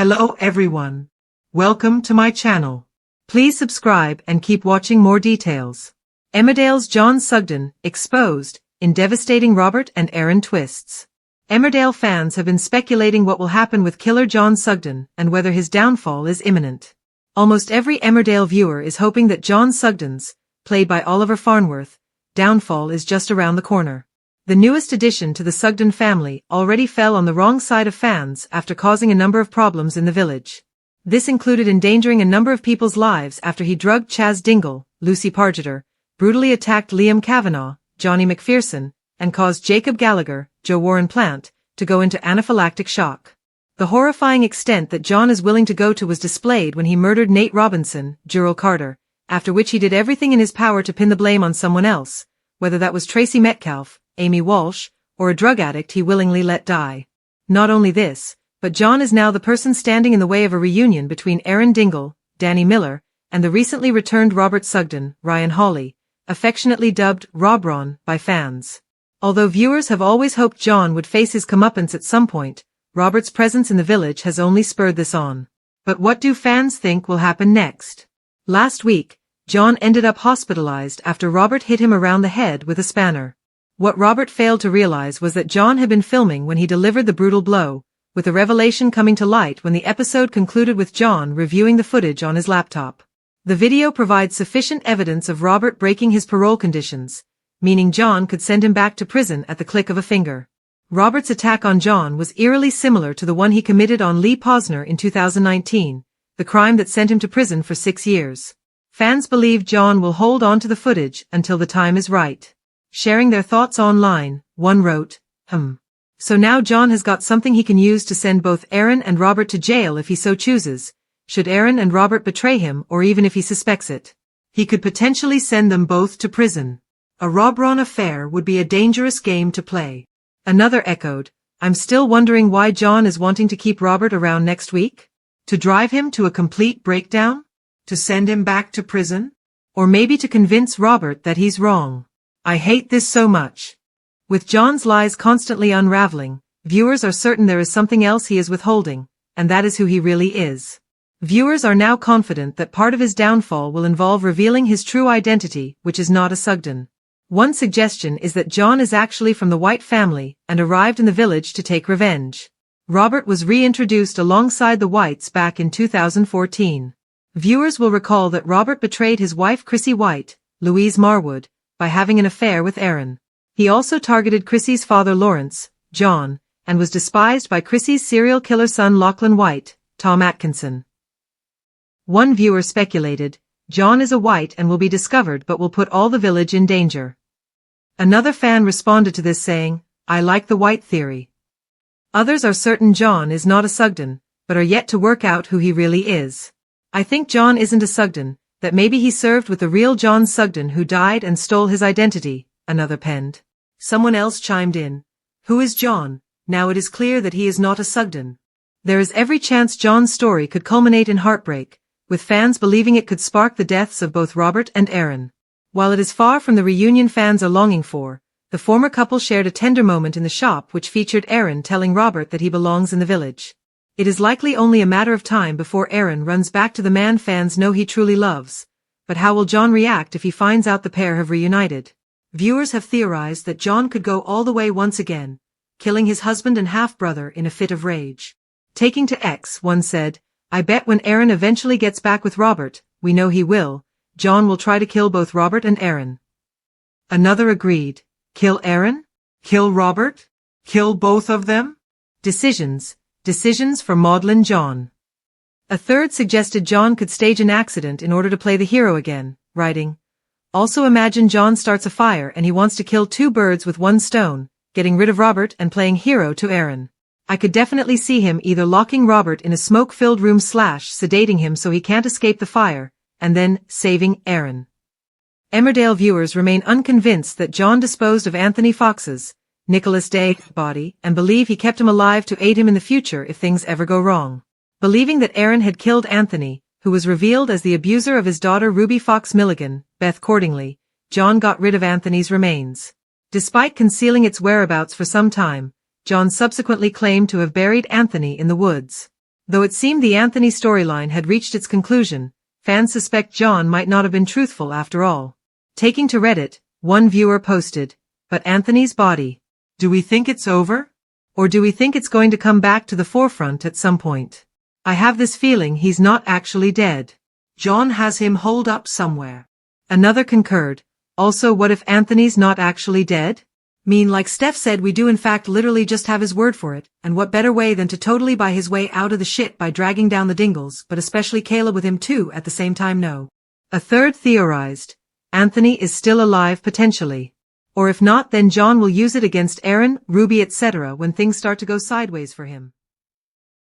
Hello everyone. Welcome to my channel. Please subscribe and keep watching more details. Emmerdale's John Sugden, exposed, in devastating Robert and Erin twists. Emmerdale fans have been speculating what will happen with killer John Sugden and whether his downfall is imminent. Almost every Emmerdale viewer is hoping that John Sugden's, played by Oliver Farnworth, downfall is just around the corner. The newest addition to the Sugden family already fell on the wrong side of fans after causing a number of problems in the village. This included endangering a number of people's lives after he drugged Chaz Dingle, Lucy Pargeter, brutally attacked Liam Kavanagh, Johnny McPherson, and caused Jacob Gallagher, Joe Warren Plant, to go into anaphylactic shock. The horrifying extent that John is willing to go to was displayed when he murdered Nate Robinson, Gerald Carter, after which he did everything in his power to pin the blame on someone else, whether that was Tracy Metcalfe, Amy Walsh, or a drug addict he willingly let die. Not only this, but John is now the person standing in the way of a reunion between Erin Dingle, Danny Miller, and the recently returned Robert Sugden, Ryan Hawley, affectionately dubbed Robron by fans. Although viewers have always hoped John would face his comeuppance at some point, Robert's presence in the village has only spurred this on. But what do fans think will happen next? Last week, John ended up hospitalized after Robert hit him around the head with a spanner. What Robert failed to realize was that John had been filming when he delivered the brutal blow, with the revelation coming to light when the episode concluded with John reviewing the footage on his laptop. The video provides sufficient evidence of Robert breaking his parole conditions, meaning John could send him back to prison at the click of a finger. Robert's attack on John was eerily similar to the one he committed on Lee Posner in 2019, the crime that sent him to prison for 6 years. Fans believe John will hold on to the footage until the time is right. Sharing their thoughts online, one wrote, So now John has got something he can use to send both Erin and Robert to jail if he so chooses. Should Erin and Robert betray him or even if he suspects it, he could potentially send them both to prison. A Robron affair would be a dangerous game to play. Another echoed, I'm still wondering why John is wanting to keep Robert around next week? To drive him to a complete breakdown? To send him back to prison? Or maybe to convince Robert that he's wrong? I hate this so much. With John's lies constantly unraveling, viewers are certain there is something else he is withholding, and that is who he really is. Viewers are now confident that part of his downfall will involve revealing his true identity, which is not a Sugden. One suggestion is that John is actually from the White family and arrived in the village to take revenge. Robert was reintroduced alongside the Whites back in 2014. Viewers will recall that Robert betrayed his wife Chrissy White, Louise Marwood, by having an affair with Erin. He also targeted Chrissy's father Lawrence, John, and was despised by Chrissy's serial killer son Lachlan White, Tom Atkinson. One viewer speculated, John is a White and will be discovered but will put all the village in danger. Another fan responded to this saying, I like the White theory. Others are certain John is not a Sugden, but are yet to work out who he really is. I think John isn't a Sugden, that maybe he served with the real John Sugden who died and stole his identity, another penned. Someone else chimed in. Who is John? Now it is clear that he is not a Sugden. There is every chance John's story could culminate in heartbreak, with fans believing it could spark the deaths of both Robert and Erin. While it is far from the reunion fans are longing for, the former couple shared a tender moment in the shop which featured Erin telling Robert that he belongs in the village. It is likely only a matter of time before Erin runs back to the man fans know he truly loves. But how will John react if he finds out the pair have reunited? Viewers have theorized that John could go all the way once again, killing his husband and half-brother in a fit of rage. Taking to X, one said, I bet when Erin eventually gets back with Robert, we know he will, John will try to kill both Robert and Erin. Another agreed, kill Erin? Kill Robert? Kill both of them? Decisions for Maudlin John. A third suggested John could stage an accident in order to play the hero again, writing, Also imagine John starts a fire and he wants to kill 2 birds with 1 stone, getting rid of Robert and playing hero to Erin. I could definitely see him either locking Robert in a smoke-filled room / sedating him so he can't escape the fire, and then saving Erin. Emmerdale viewers remain unconvinced that John disposed of Anthony Fox's, Nicholas Day, body and believe he kept him alive to aid him in the future if things ever go wrong. Believing that Erin had killed Anthony, who was revealed as the abuser of his daughter Ruby Fox Milligan, Beth Cordingley, John got rid of Anthony's remains. Despite concealing its whereabouts for some time, John subsequently claimed to have buried Anthony in the woods. Though it seemed the Anthony storyline had reached its conclusion, fans suspect John might not have been truthful after all. Taking to Reddit, one viewer posted, "But Anthony's body. Do we think it's over? Or do we think it's going to come back to the forefront at some point? I have this feeling he's not actually dead. John has him holed up somewhere." Another concurred, "Also, what if Anthony's not actually dead? Like Steph said, we do in fact literally just have his word for it, and what better way than to totally buy his way out of the shit by dragging down the Dingles, but especially Kayla with him too at the same time, no." A third theorized, "Anthony is still alive potentially. Or if not, then John will use it against Aaron, Ruby etc. when things start to go sideways for him."